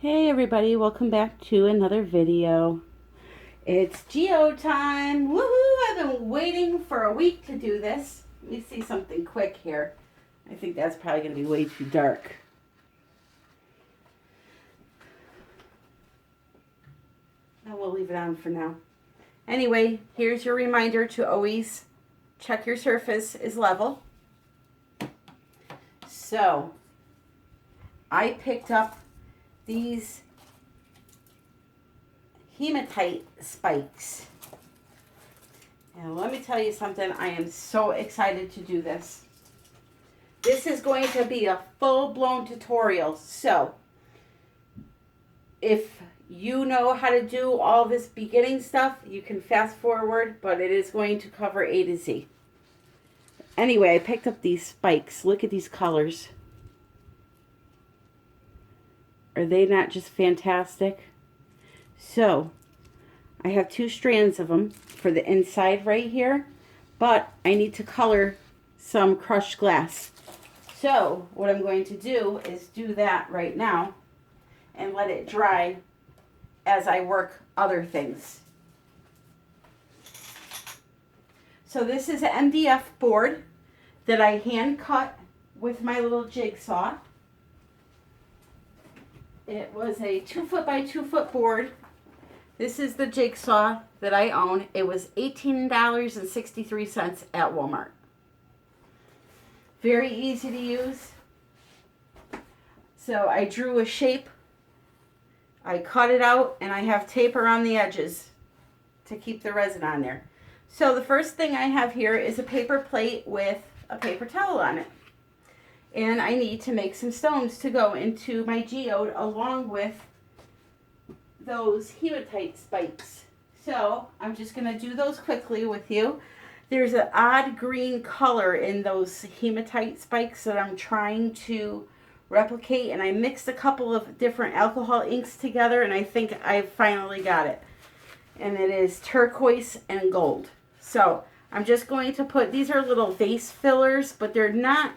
Hey everybody, welcome back to another video. It's geode time. Woohoo! I've been waiting for a week to do this. Let me see something quick here. I think that's probably going to be way too dark. And we'll leave it on for now. Anyway, here's your reminder to always check your surface is level. So, I picked up these Hematite Spikes. And let me tell you something, I am so excited to do this. This is going to be a full-blown tutorial. So, if you know how to do all this beginning stuff, you can fast forward, but it is going to cover A to Z. Anyway, I picked up these spikes. Look at these colors. Are they not just fantastic? So, I have 2 strands of them for the inside right here, but I need to color some crushed glass. So, what I'm going to do is do that right now and let it dry as I work other things. So this is an MDF board that I hand cut with my little jigsaw. It was a 2-foot by 2-foot board. This is the jigsaw that I own. It was $18.63 at Walmart. Very easy to use. So I drew a shape. I cut it out and I have tape around the edges to keep the resin on there. So the first thing I have here is a paper plate with a paper towel on it. And I need to make some stones to go into my geode along with those hematite spikes. So I'm just going to do those quickly with you. There's an odd green color in those hematite spikes that I'm trying to replicate, and I mixed a couple of different alcohol inks together, and I think I finally got it. And it is turquoise and gold. So I'm just going to put, these are little vase fillers, but they're not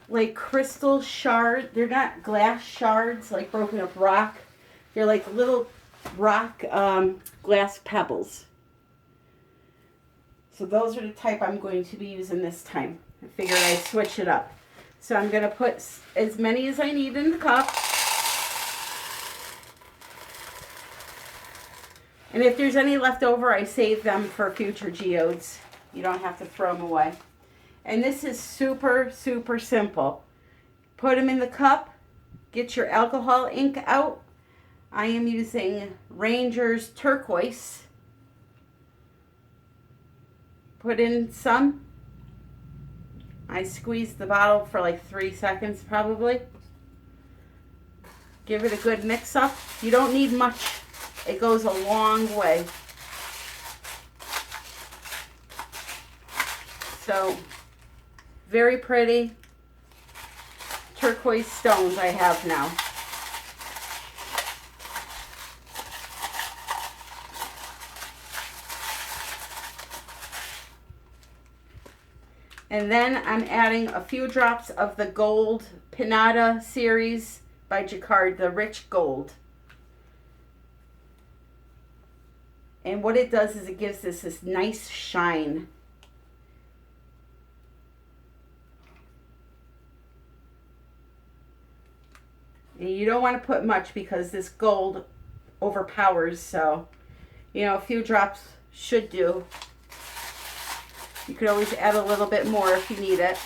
like crystal shards. They're not glass shards like broken up rock. They're like little rock glass pebbles. So those are the type I'm going to be using this time. I figured I'd switch it up. So I'm going to put as many as I need in the cup. And if there's any left over, I save them for future geodes. You don't have to throw them away. And this is super, super simple. Put them in the cup. Get your alcohol ink out. I am using Ranger's Turquoise. Put in some. I squeezed the bottle for like 3 seconds probably. Give it a good mix up. You don't need much. It goes a long way. So, very pretty turquoise stones I have now. And then I'm adding a few drops of the gold Pinata series by Jacquard, the rich gold. And what it does is it gives this nice shine. And you don't want to put much because this gold overpowers, so, you know, a few drops should do. You could always add a little bit more if you need it.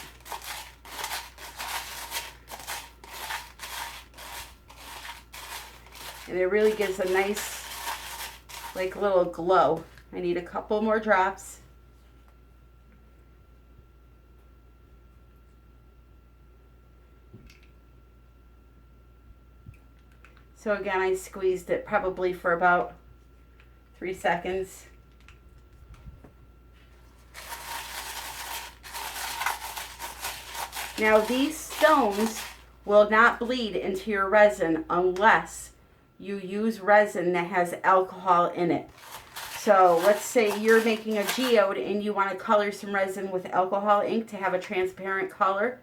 And it really gives a nice, like, little glow. I need a couple more drops. So again, I squeezed it probably for about 3 seconds. Now these stones will not bleed into your resin unless you use resin that has alcohol in it. So let's say you're making a geode and you want to color some resin with alcohol ink to have a transparent color.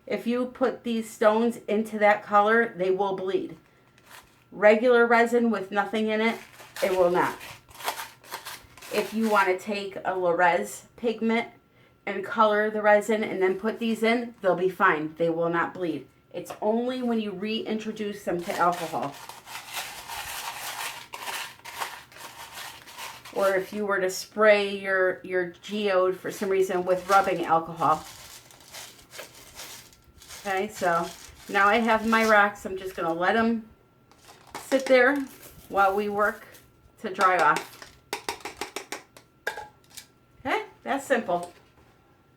If you put these stones into that color, they will bleed. regular resin with nothing in it, it will not. If you want to take a Le Rez pigment and color the resin and then put these in, they'll be fine. They will not bleed. It's only when you reintroduce them to alcohol. Or if you were to spray your geode for some reason with rubbing alcohol. Okay, so now I have my rocks. I'm just going to let them sit there while we work to dry off. Okay, that's simple.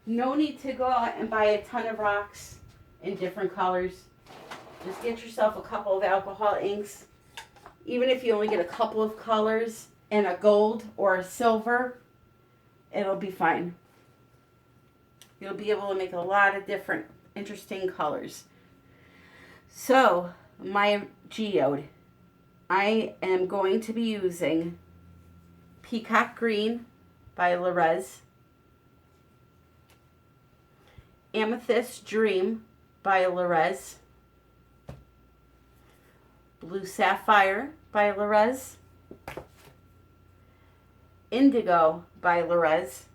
No need to go out and buy a ton of rocks in different colors. Just get yourself a couple of alcohol inks. Even if you only get a couple of colors and a gold or a silver, it'll be fine. You'll be able to make a lot of different interesting colors. So, my geode, I am going to be using Peacock Green by Le Rez, Amethyst Dream by Le Rez, Blue Sapphire by Le Rez, Indigo by Le Rez,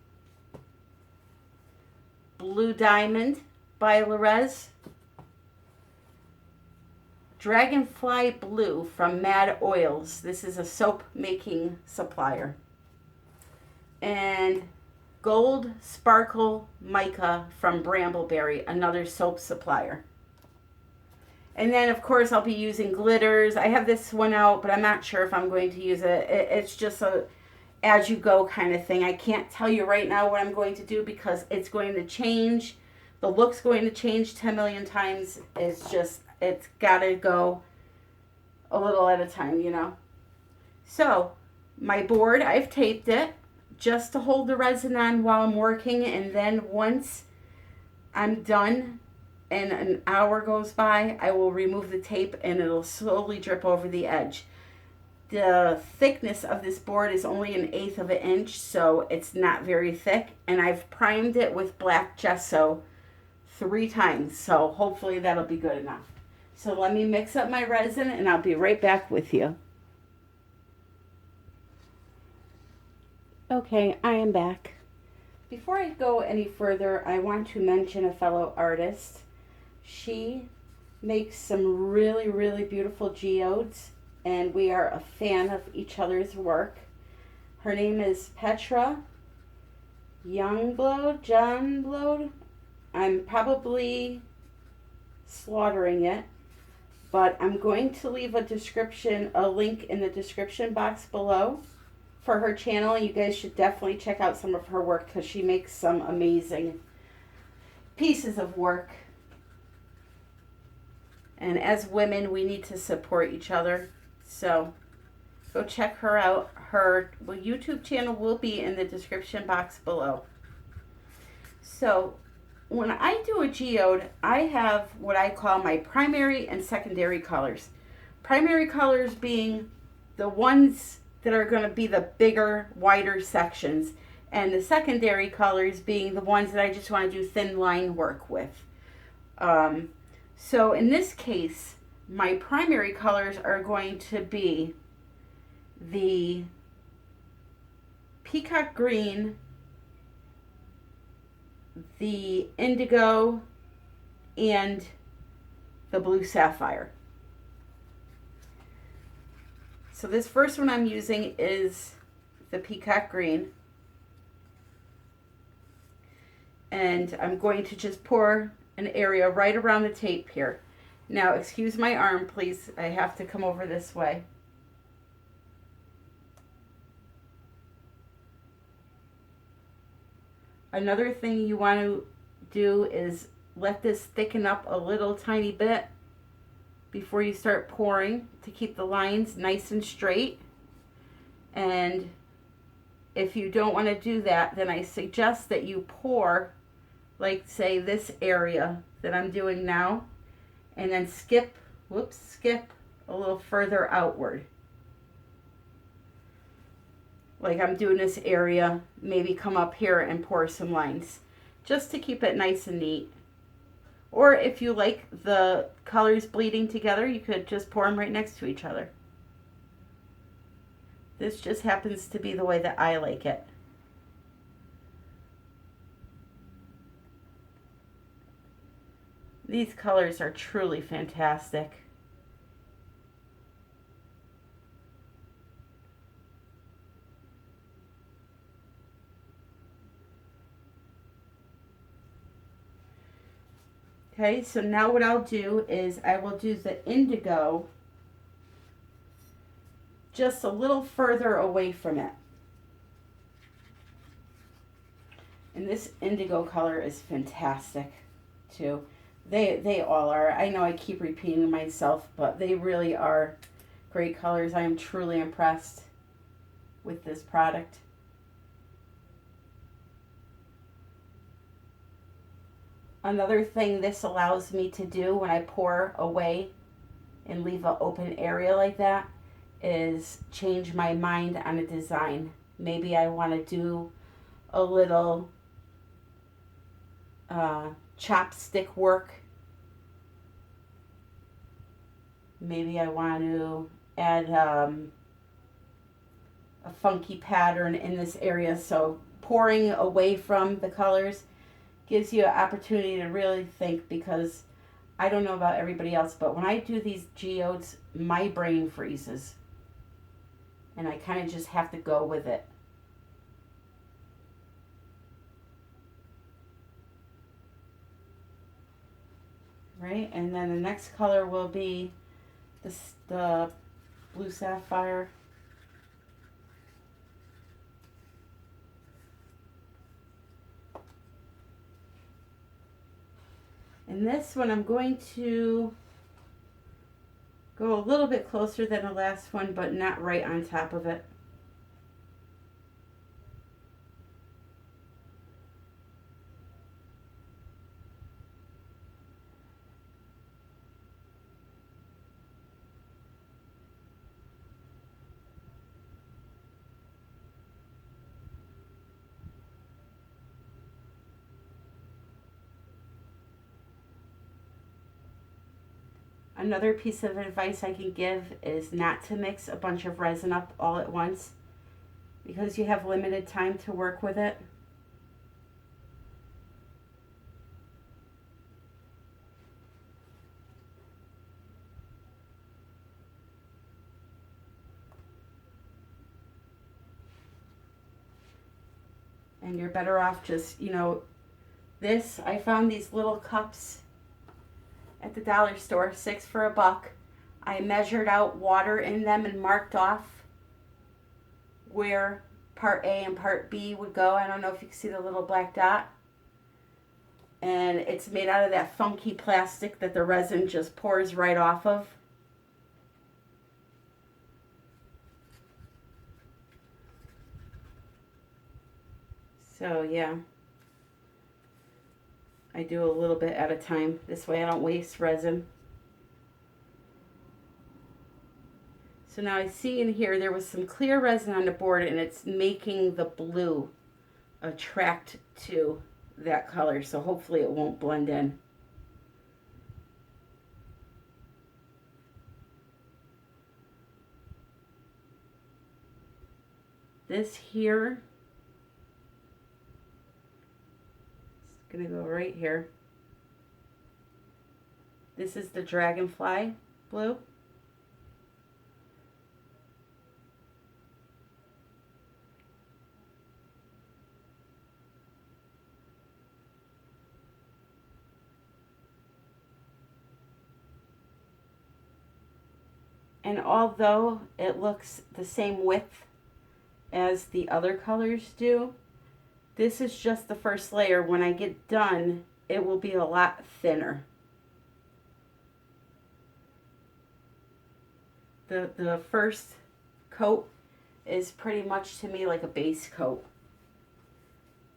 Blue Diamond by Le Rez, Dragonfly Blue from Mad Oils. This is a soap making supplier. And Gold Sparkle Mica from Brambleberry, another soap supplier. And then, of course, I'll be using glitters. I have this one out, but I'm not sure if I'm going to use it. It's just a as-you-go kind of thing. I can't tell you right now what I'm going to do because it's going to change. The look's going to change 10 million times. It's got to go a little at a time, you know. So, my board, I've taped it just to hold the resin on while I'm working, and then once I'm done and an hour goes by, I will remove the tape and it'll slowly drip over the edge. The thickness of this board is only 1/8 of an inch, so it's not very thick, and I've primed it with black gesso 3 times, so hopefully that'll be good enough. So let me mix up my resin and I'll be right back with you. Okay, I am back. Before I go any further, I want to mention a fellow artist. She makes some really, really beautiful geodes, and we are a fan of each other's work. Her name is Petra Youngblode. I'm probably slaughtering it, but I'm going to leave a link in the description box below for her channel. You guys should definitely check out some of her work because she makes some amazing pieces of work. And as women, we need to support each other. So go check her out. Her YouTube channel will be in the description box below. So when I do a geode, I have what I call my primary and secondary colors. Primary colors being the ones that are going to be the bigger, wider sections, and the secondary colors being the ones that I just want to do thin line work with. So in this case, my primary colors are going to be the Peacock Green, the Indigo, and the Blue Sapphire. So this first one I'm using is the Peacock Green. And I'm going to just pour an area right around the tape here. Now, excuse my arm, please. I have to come over this way. Another thing you want to do is let this thicken up a little tiny bit before you start pouring to keep the lines nice and straight. And if you don't want to do that, then I suggest that you pour, like say this area that I'm doing now, and then skip a little further outward. Like I'm doing this area, maybe come up here and pour some lines, just to keep it nice and neat. Or if you like the colors bleeding together, you could just pour them right next to each other. This just happens to be the way that I like it. These colors are truly fantastic. Okay, so now what I'll do is I will do the indigo just a little further away from it. And this indigo color is fantastic too. They all are. I know I keep repeating myself, but they really are great colors. I am truly impressed with this product. Another thing this allows me to do when I pour away and leave an open area like that is change my mind on a design. Maybe I want to do a little chopstick work. Maybe I want to add a funky pattern in this area. So pouring away from the colors gives you an opportunity to really think, because I don't know about everybody else, but when I do these geodes, my brain freezes. And I kind of just have to go with it. Right, and then the next color will be the blue sapphire. And this one I'm going to go a little bit closer than the last one, but not right on top of it. Another piece of advice I can give is not to mix a bunch of resin up all at once, because you have limited time to work with it. And you're better off just, this, I found these little cups at the dollar store, 6 for $1. I measured out water in them and marked off where part A and part B would go. I don't know if you can see the little black dot. And it's made out of that funky plastic that the resin just pours right off of. So yeah, I do a little bit at a time. This way I don't waste resin. So now I see in here there was some clear resin on the board, and it's making the blue attract to that color. So hopefully it won't blend in. This here is going to go right here. This is the dragonfly blue. And although it looks the same width as the other colors do, this is just the first layer. When I get done, it will be a lot thinner. The first coat is pretty much to me like a base coat.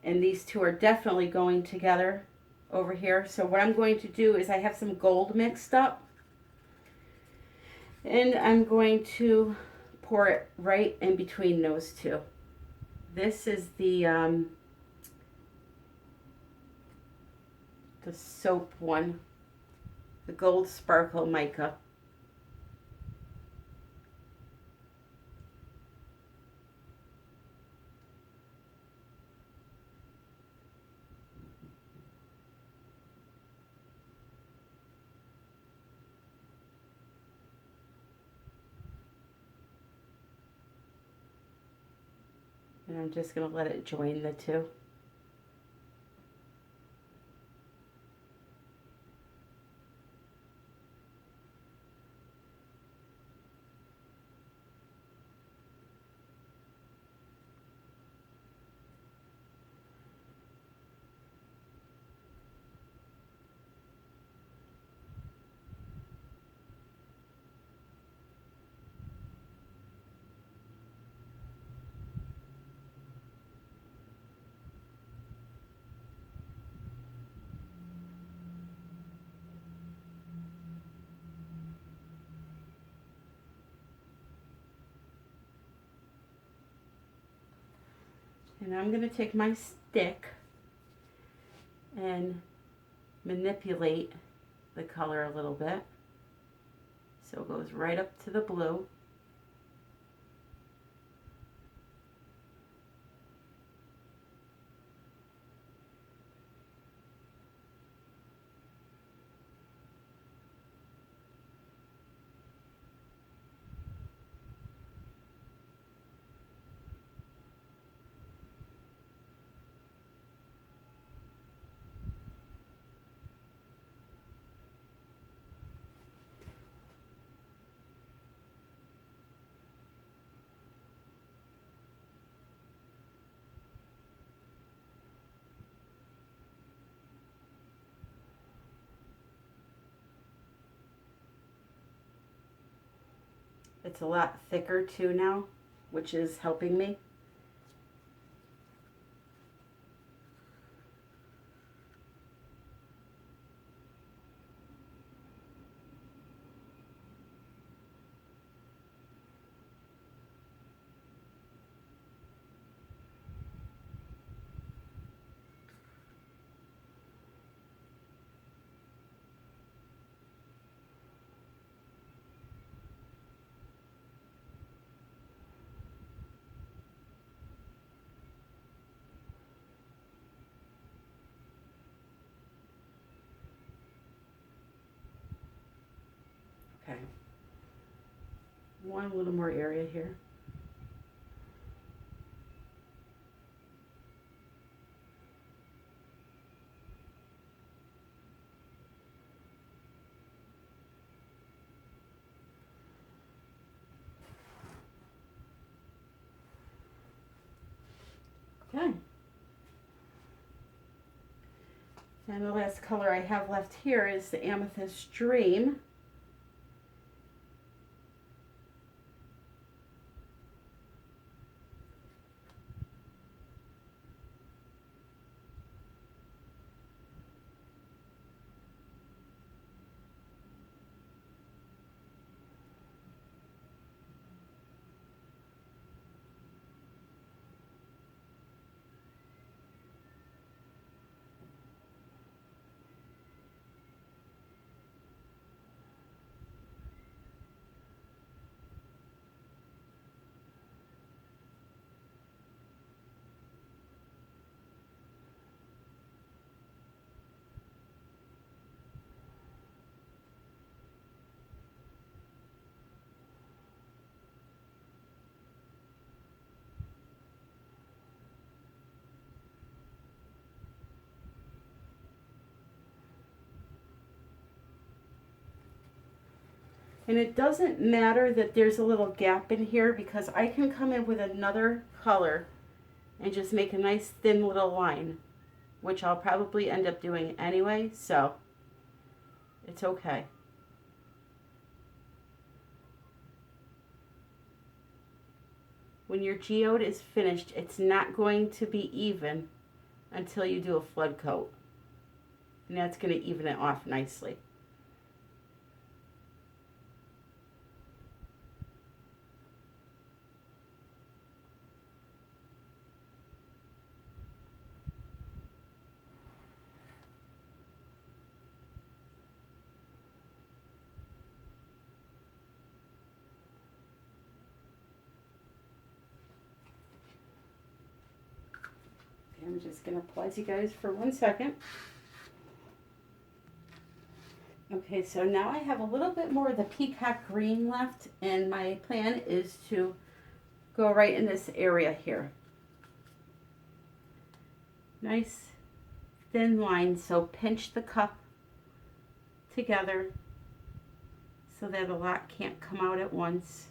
And these two are definitely going together over here. So what I'm going to do is I have some gold mixed up. And I'm going to pour it right in between those two. This is the soap one. the Gold Sparkle Mica. And I'm just going to let it join the two. And I'm going to take my stick and manipulate the color a little bit so it goes right up to the blue. It's a lot thicker too now, which is helping me. Okay. One little more area here. Okay. And the last color I have left here is the Amethyst Dream. And it doesn't matter that there's a little gap in here because I can come in with another color and just make a nice thin little line, which I'll probably end up doing anyway, so it's okay. When your geode is finished, it's not going to be even until you do a flood coat. And that's going to even it off nicely. I'm just going to pause you guys for 1 second. Okay, so now I have a little bit more of the Peacock Green left, and my plan is to go right in this area here. Nice thin line, so pinch the cup together so that a lot can't come out at once.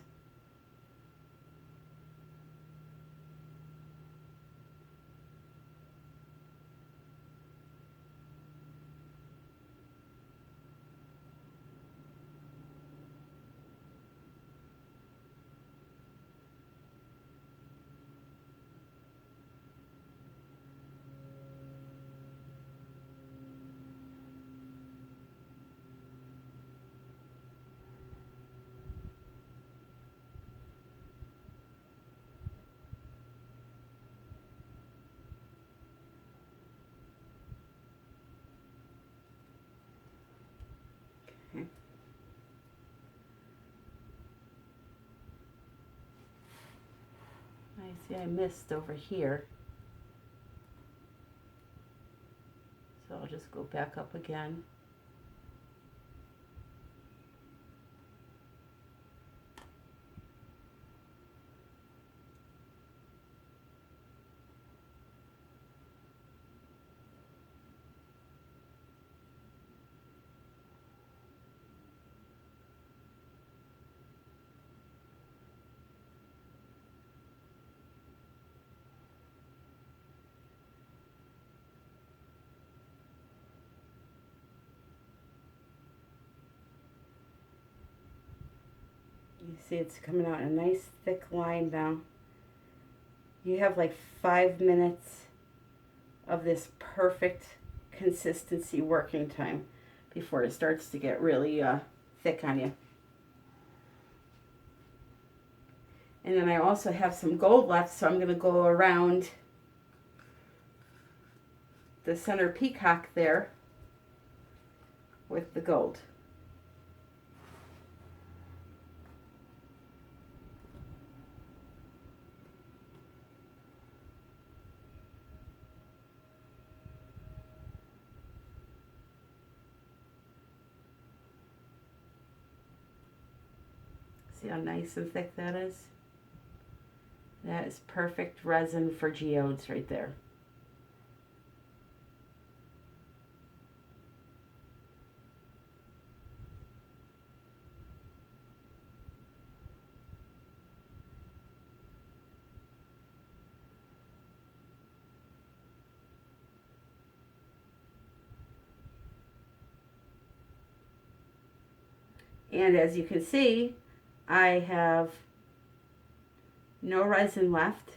I see I missed over here. So I'll just go back up again. You see it's coming out a nice thick line now. You have like 5 minutes of this perfect consistency working time before it starts to get really thick on you. And then I also have some gold left, so I'm going to go around the center peacock there with the gold. See how nice and thick that is? That is perfect resin for geodes right there. And as you can see, I have no resin left,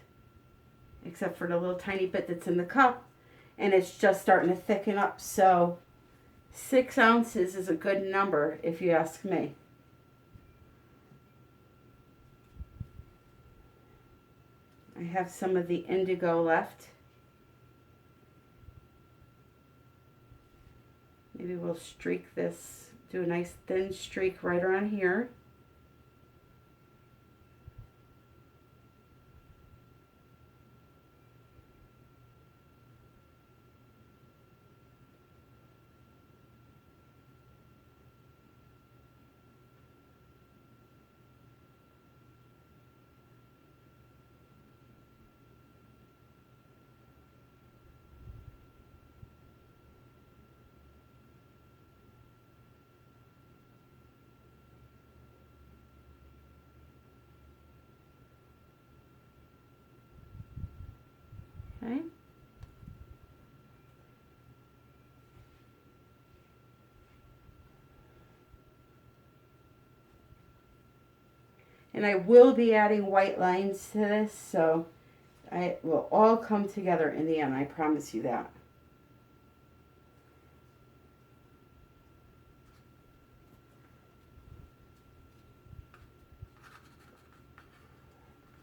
except for the little tiny bit that's in the cup, and it's just starting to thicken up. So 6 ounces is a good number, if you ask me. I have some of the indigo left. Maybe we'll streak this, do a nice thin streak right around here. Okay. And I will be adding white lines to this, so it will all come together in the end, I promise you that.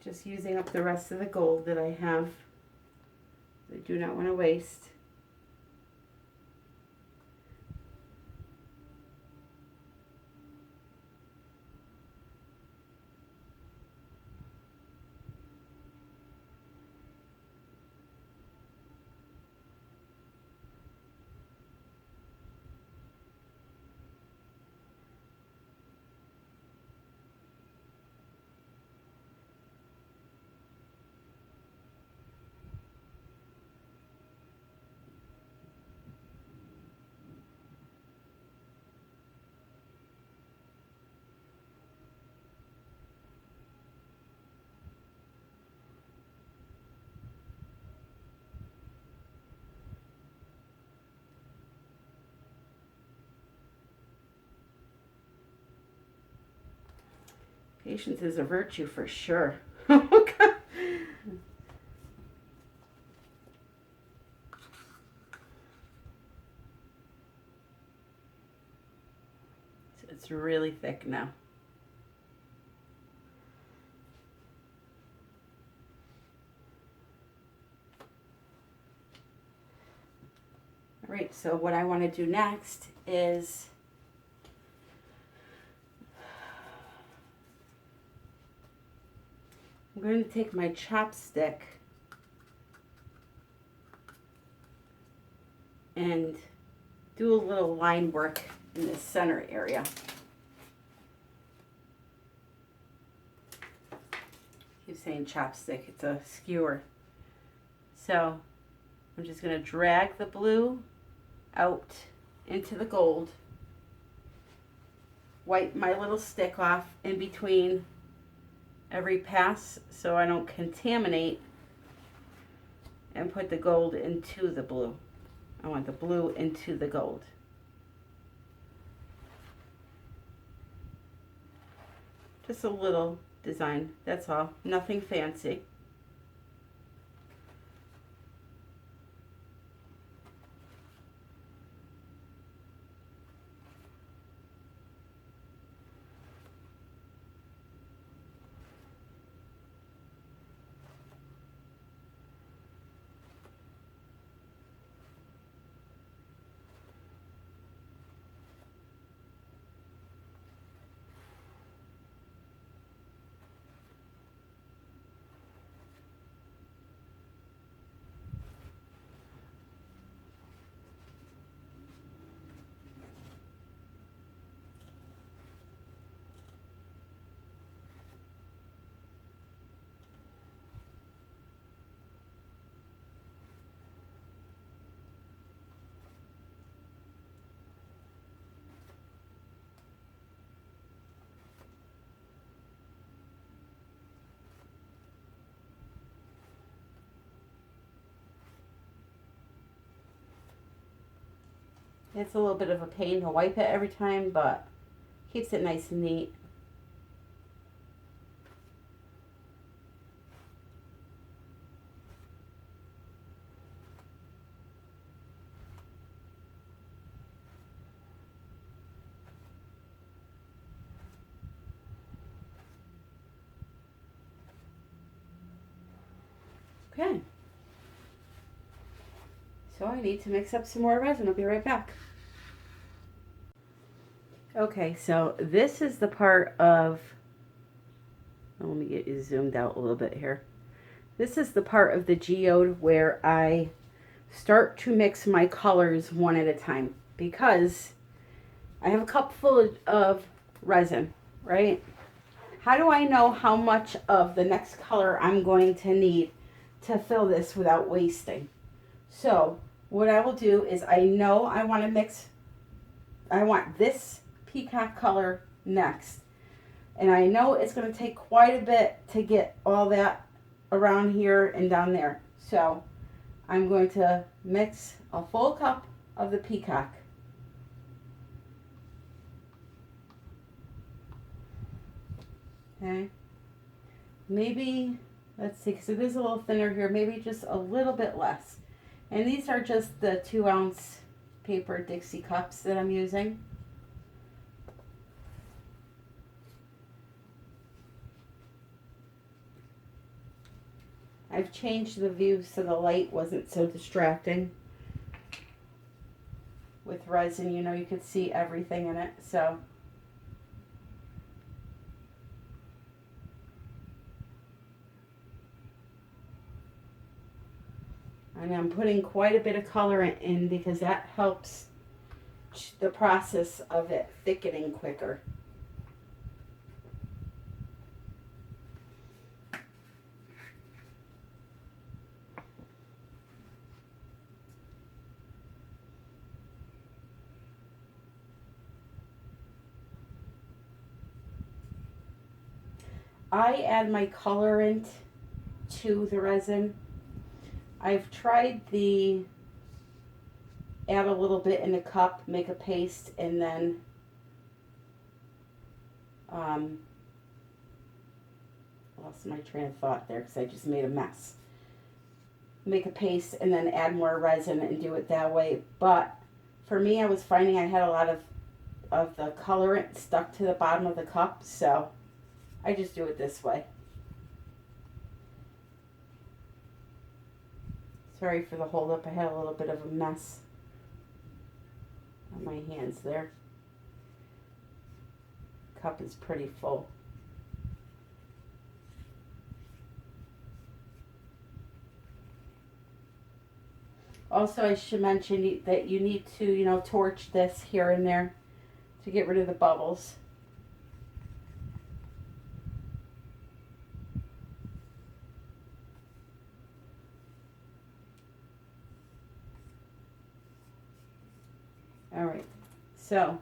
Just using up the rest of the gold that I have. I do not want to waste. Patience is a virtue for sure. It's really thick now. All right, so what I want to do next is I'm going to take my chopstick and do a little line work in the center area. I keep saying chopstick, it's a skewer. So I'm just going to drag the blue out into the gold, wipe my little stick off in between every pass so I don't contaminate, and put the gold into the blue. I want the blue into the gold. Just a little design, that's all, nothing fancy. It's a little bit of a pain to wipe it every time, but keeps it nice and neat. Okay. So I need to mix up some more resin. I'll be right back. Okay, so this is the part of, let me get you zoomed out a little bit here. This is the part of the geode where I start to mix my colors one at a time, because I have a cup full of resin, right? How do I know how much of the next color I'm going to need to fill this without wasting? So what I will do is, I know I want to mix, I want this Peacock color next, and I know it's going to take quite a bit to get all that around here and down there. So I'm going to mix a full cup of the Peacock. Okay, maybe, let's see, because it is a little thinner here, maybe just a little bit less. And these are just the 2-ounce paper Dixie cups that I'm using. I've changed the view so the light wasn't so distracting. With resin, you know, you could see everything in it, so. And I'm putting quite a bit of color in because that helps the process of it thickening quicker. I add my colorant to the resin. I've tried the add a little bit in a cup, make a paste, and then Lost my train of thought there because I just made a mess. Make a paste and then add more resin and do it that way. But for me, I was finding I had a lot of the colorant stuck to the bottom of the cup, so I just do it this way. Sorry for the hold up. I had a little bit of a mess on my hands there. Cup is pretty full. Also, I should mention that you need to, torch this here and there to get rid of the bubbles. All right, so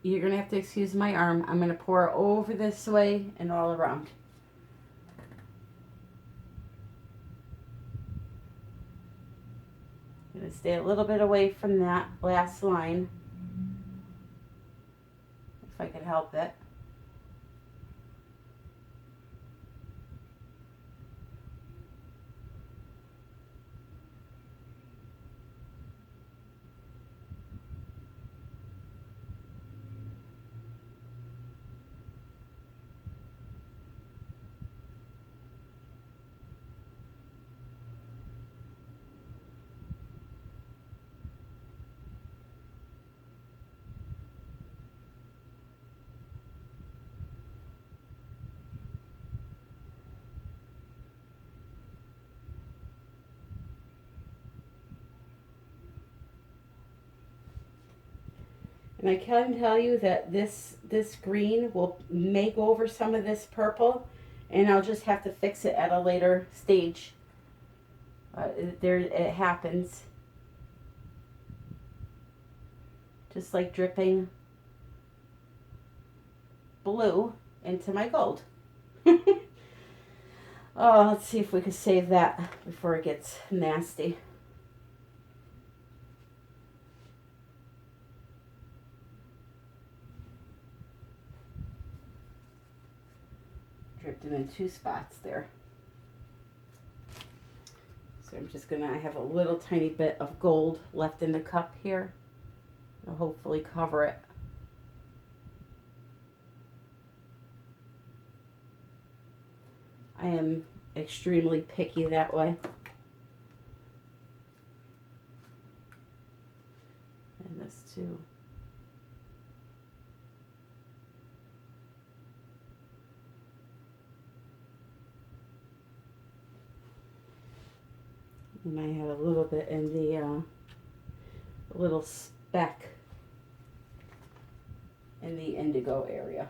you're going to have to excuse my arm. I'm going to pour over this way and all around. I'm going to stay a little bit away from that last line, if I could help it. And I can tell you that this green will make over some of this purple, and I'll just have to fix it at a later stage. It happens. Just like dripping blue into my gold. Oh, let's see if we can save that before it gets nasty. Dripped it in 2 spots there. So I'm just gonna, I have a little tiny bit of gold left in the cup here. I'll hopefully cover it. I am extremely picky that way. And this too. And I had a little bit in the little speck in the indigo area.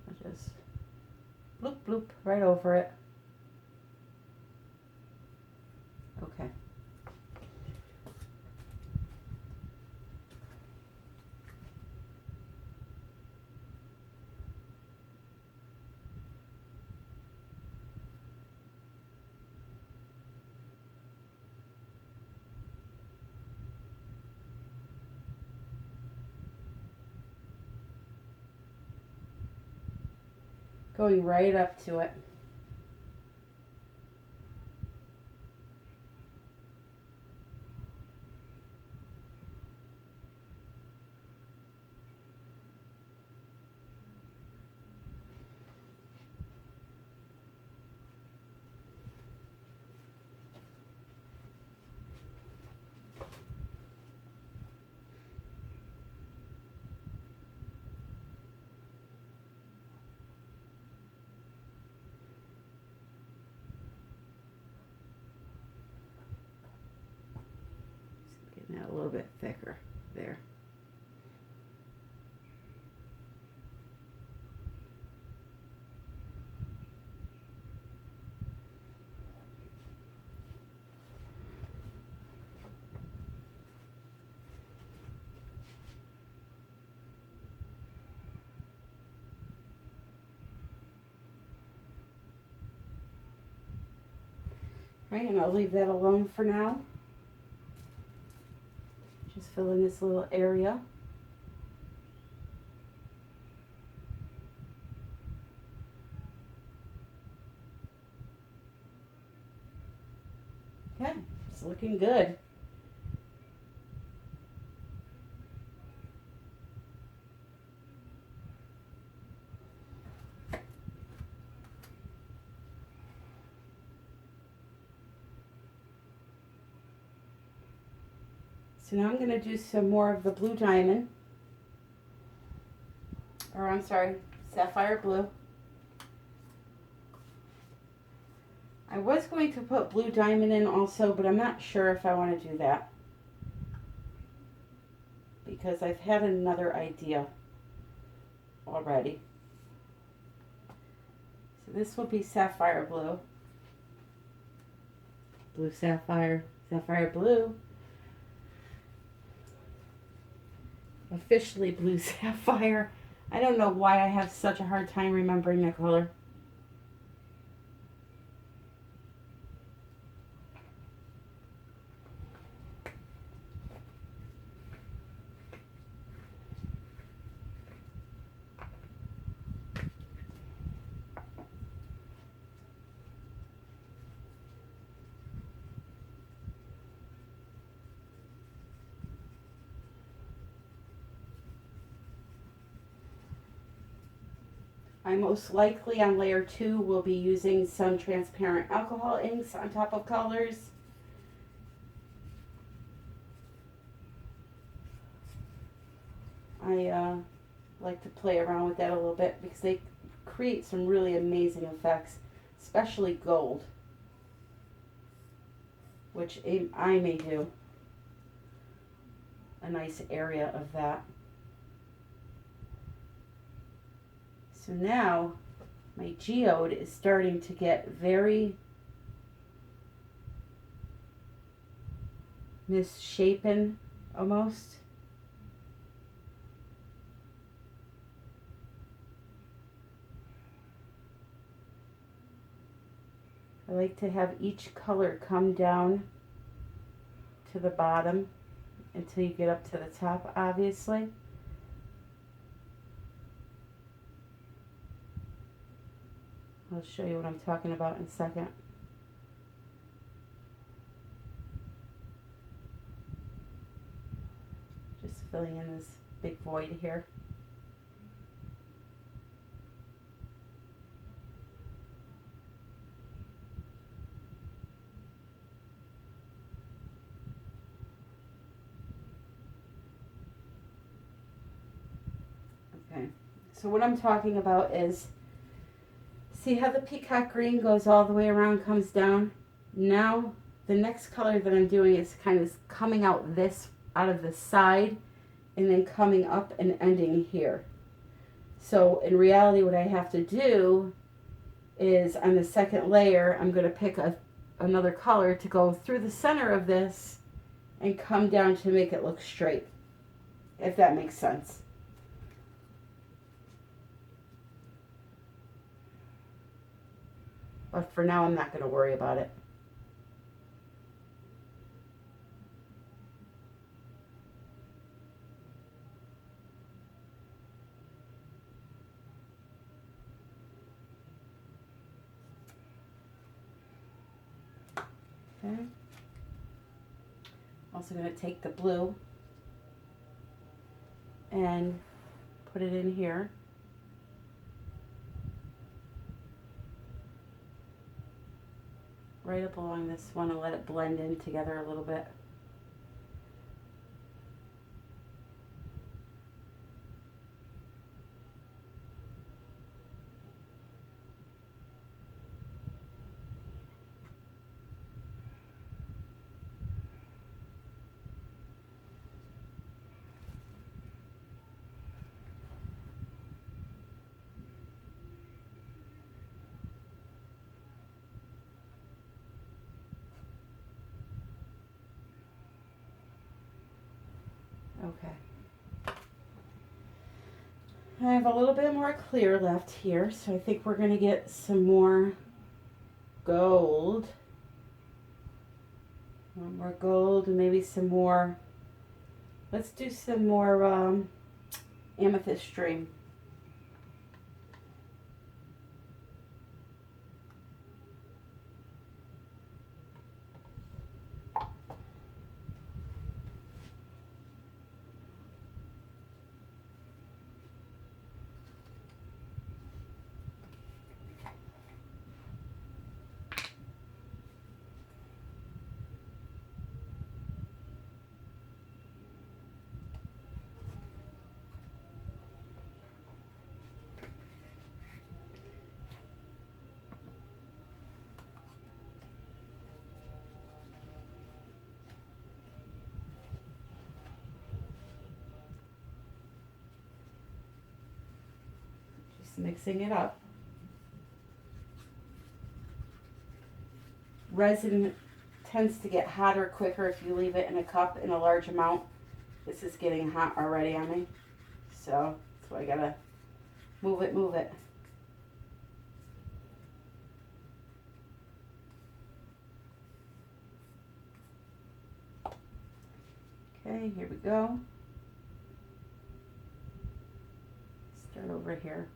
I just bloop bloop right over it. Okay. Going right up to it. Getting that a little bit thicker there. Right, and I'll leave that alone for now. Just fill in this little area. looking good. So now I'm going to do some more of the blue diamond, or I'm sorry, sapphire blue. I was going to put blue diamond in also, but I'm not sure if I want to do that because I've had another idea already. So this will be sapphire blue. Blue sapphire, sapphire blue. Officially blue sapphire. I don't know why I have such a hard time remembering that color. I most likely on layer 2 will be using some transparent alcohol inks on top of colors. I like to play around with that a little bit because they create some really amazing effects, especially gold, which I may do a nice area of that. So now my geode is starting to get very misshapen almost. I like to have each color come down to the bottom until you get up to the top, obviously. I'll show you what I'm talking about in a second. Just filling in this big void here. Okay, so what I'm talking about is, see how the Peacock Green goes all the way around, comes down? Now, the next color that I'm doing is kind of coming out out of the side and then coming up and ending here. So in reality, what I have to do is on the second layer, I'm going to pick another color to go through the center of this and come down to make it look straight, if that makes sense. But for now, I'm not going to worry about it. Okay. Also going to take the blue and put it in here. Right up along this one and let it blend in together a little bit. Okay. I have a little bit more clear left here, so I think we're going to get some more gold. More gold and maybe some more, let's do some more amethyst string. Just mixing it up. Resin tends to get hotter quicker if you leave it in a cup in a large amount. This is getting hot already on me, so that's why I gotta move it, move it. Okay, here we go. Start over here.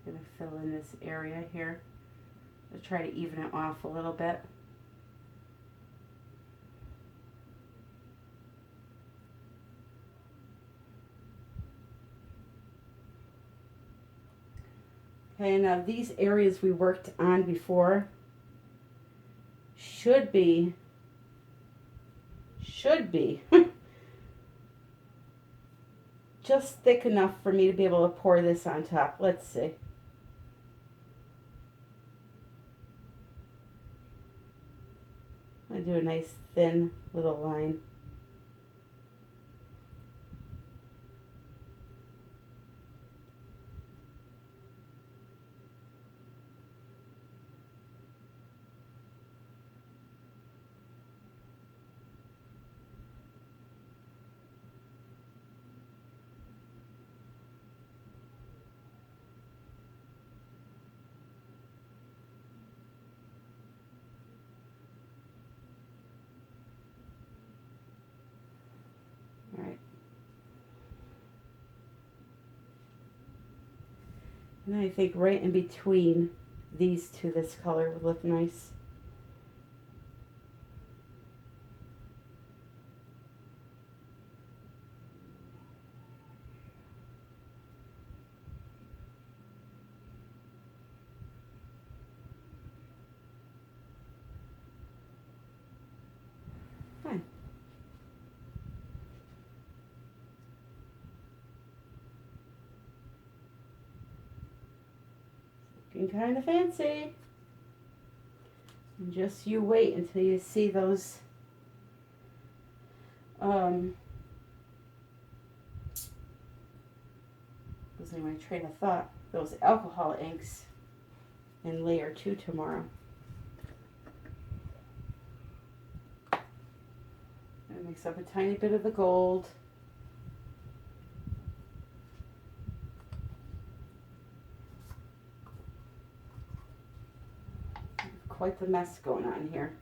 Going to fill in this area here to try to even it off a little bit. Okay, now these areas we worked on before should be just thick enough for me to be able to pour this on top. Let's see. I do a nice thin little line. And I think right in between these two, this color would look nice. Fine. Looking kind of fancy. And just you wait until you see those losing my train of thought, those alcohol inks in layer 2 tomorrow. And mix up a tiny bit of the gold. Quite the mess going on here.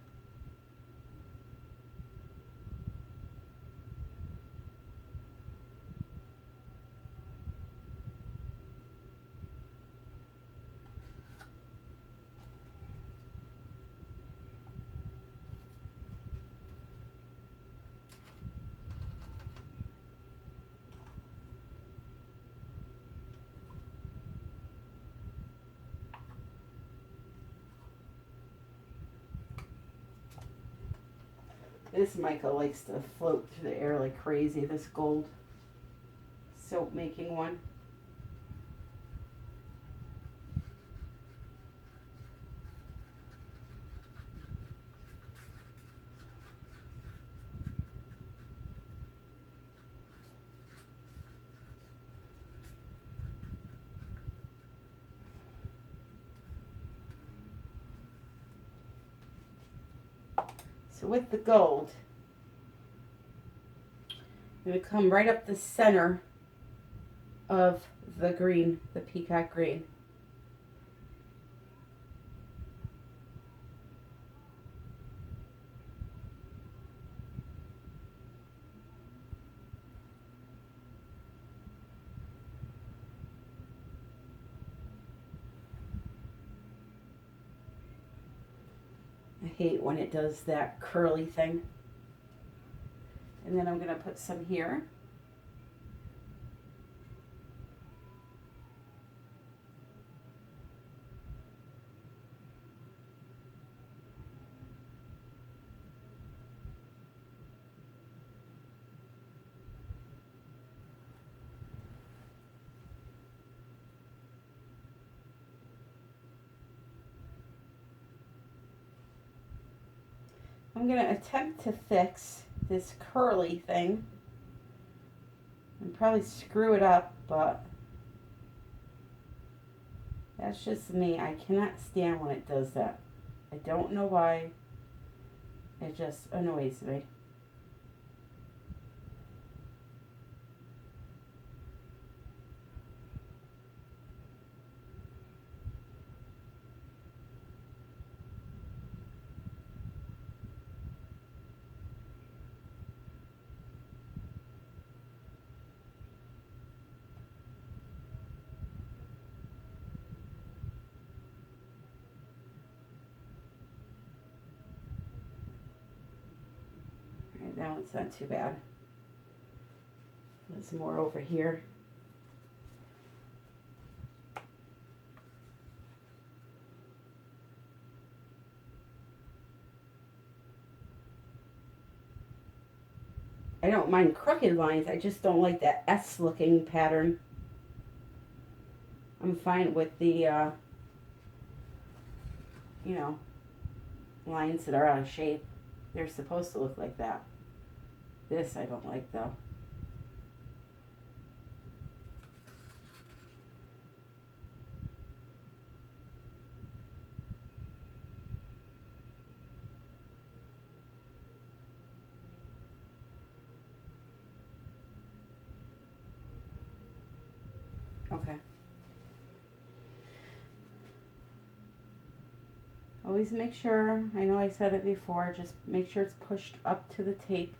This mica likes to float through the air like crazy, this gold soap making one. So with the gold, I'm going to come right up the center of the green, the Peacock Green. I hate when it does that curly thing. And then I'm going to put some here. I'm going to attempt to fix this curly thing and probably screw it up, but that's just me. I cannot stand when it does that. I don't know why. It just annoys me. That one's not too bad. There's more over here. I don't mind crooked lines, I just don't like that S looking pattern. I'm fine with the, you know, lines that are out of shape. They're supposed to look like that. This I don't like though. Okay. Always make sure, I know I said it before, just make sure it's pushed up to the tape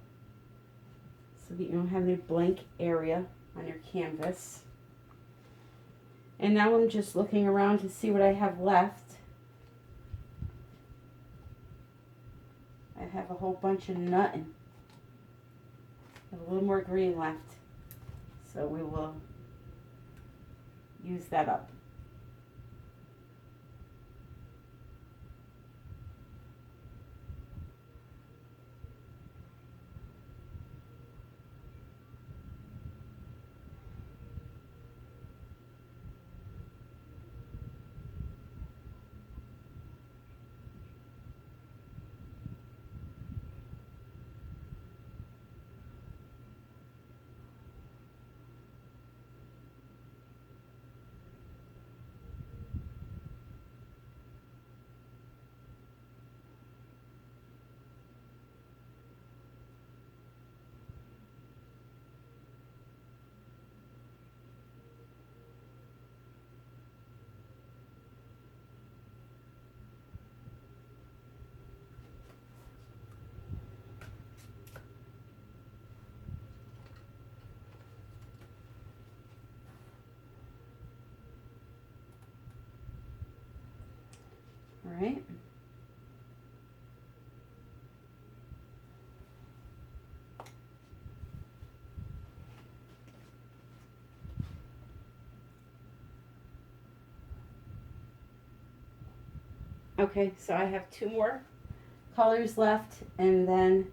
so that you don't have any blank area on your canvas. And now I'm just looking around to see what I have left. I have a whole bunch of nutting. I have a little more green left, so we will use that up. All right. Okay, so I have two more colors left, and then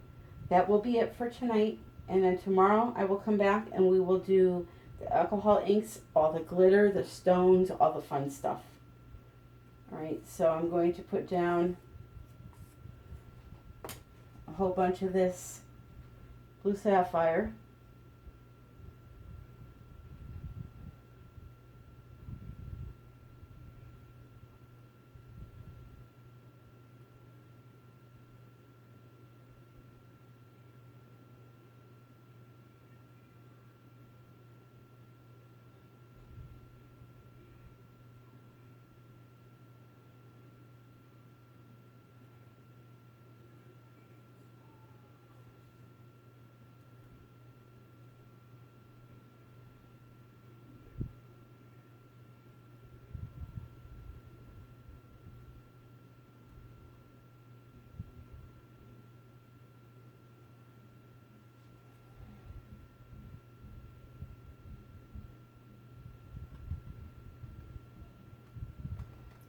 that will be it for tonight. And then tomorrow I will come back and we will do the alcohol inks, all the glitter, the stones, all the fun stuff. All right, so I'm going to put down a whole bunch of this blue sapphire.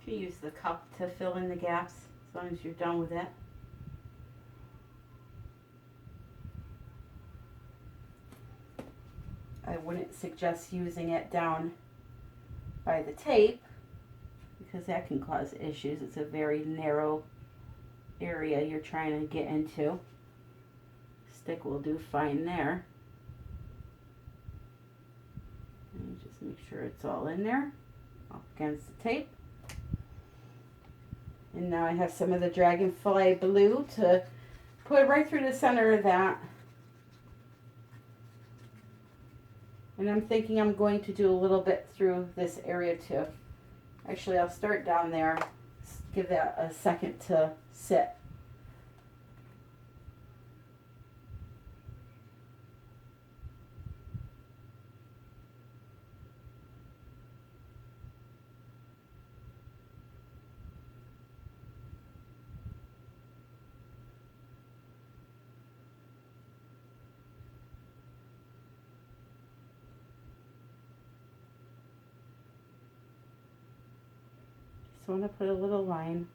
You can use the cup to fill in the gaps as long as you're done with it. I wouldn't suggest using it down by the tape because that can cause issues. It's a very narrow area you're trying to get into. Stick will do fine there. And just make sure it's all in there, up against the tape. And now I have some of the Dragonfly blue to put right through the center of that. And I'm thinking I'm going to do a little bit through this area too. Actually, I'll start down there, give that a second to sit. I want to put a little line.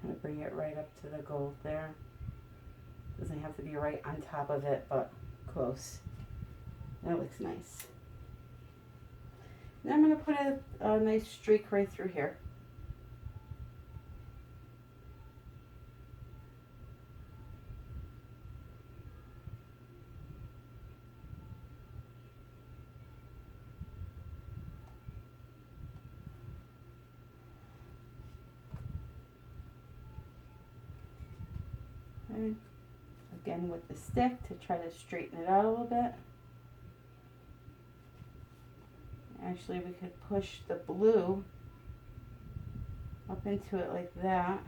Kind of bring it right up to the gold there. Doesn't have to be right on top of it, but close. That looks nice. Now I'm going to put a nice streak right through here. And again with the stick to try to straighten it out a little bit. Actually, we could push the blue up into it like that.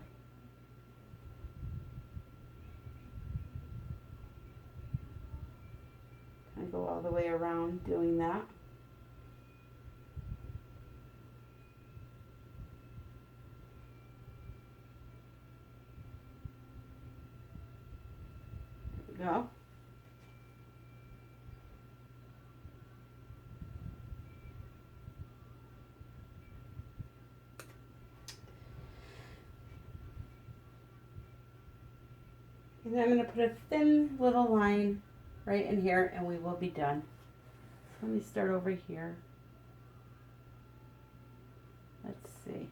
Kind of go all the way around doing that. There we go. And then I'm going to put a thin little line right in here and we will be done. So let me start over here. Let's see.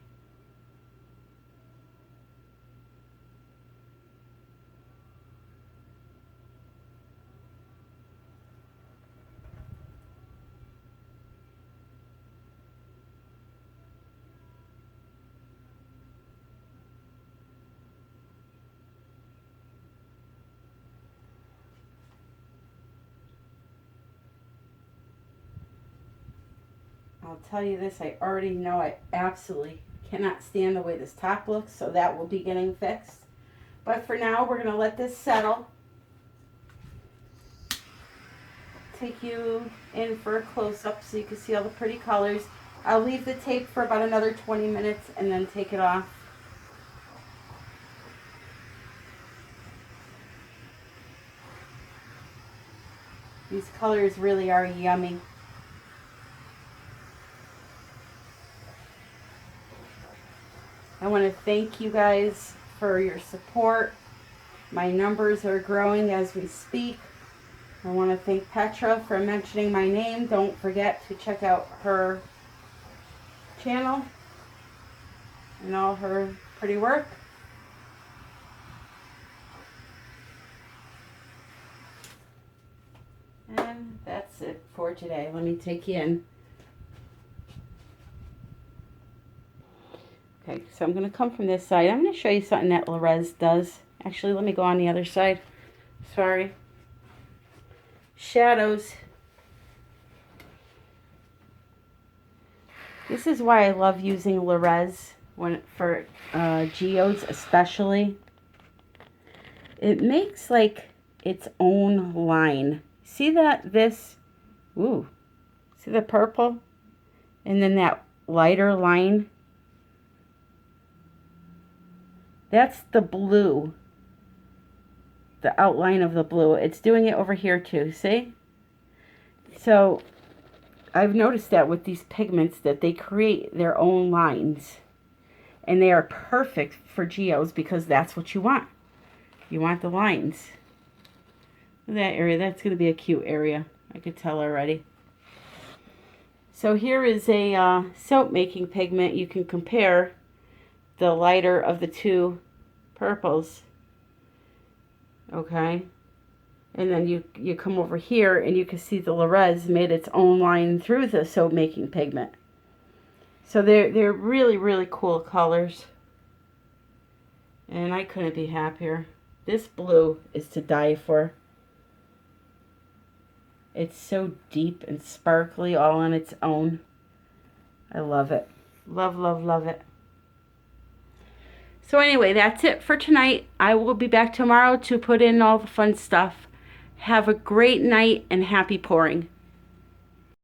I'll tell you this, I already know I absolutely cannot stand the way this top looks, so that will be getting fixed. But for now, we're going to let this settle. Take you in for a close-up so you can see all the pretty colors. I'll leave the tape for about another 20 minutes and then take it off. These colors really are yummy. I want to thank you guys for your support. My numbers are growing as we speak. I want to thank Petra for mentioning my name. Don't forget to check out her channel and all her pretty work. And that's it for today. Let me take you in. Okay, so I'm going to come from this side. I'm going to show you something that Le Rez does. Actually, let me go on the other side. Sorry. Shadows. This is why I love using Le Rez for geodes especially. It makes like its own line. See that? Ooh. See the purple? And then that lighter line? That's the blue. The outline of the blue. It's doing it over here too, see? So I've noticed that with these pigments that they create their own lines. And they are perfect for geodes because that's what you want. You want the lines. That area, that's going to be a cute area. I could tell already. So here is a soap making pigment. You can compare the lighter of the two purples. Okay. And then you come over here and you can see the Le Rez made its own line through the soap making pigment. So they're really, really cool colors. And I couldn't be happier. This blue is to die for. It's so deep and sparkly all on its own. I love it. Love, love, love it. So anyway, that's it for tonight. I will be back tomorrow to put in all the fun stuff. Have a great night and happy pouring.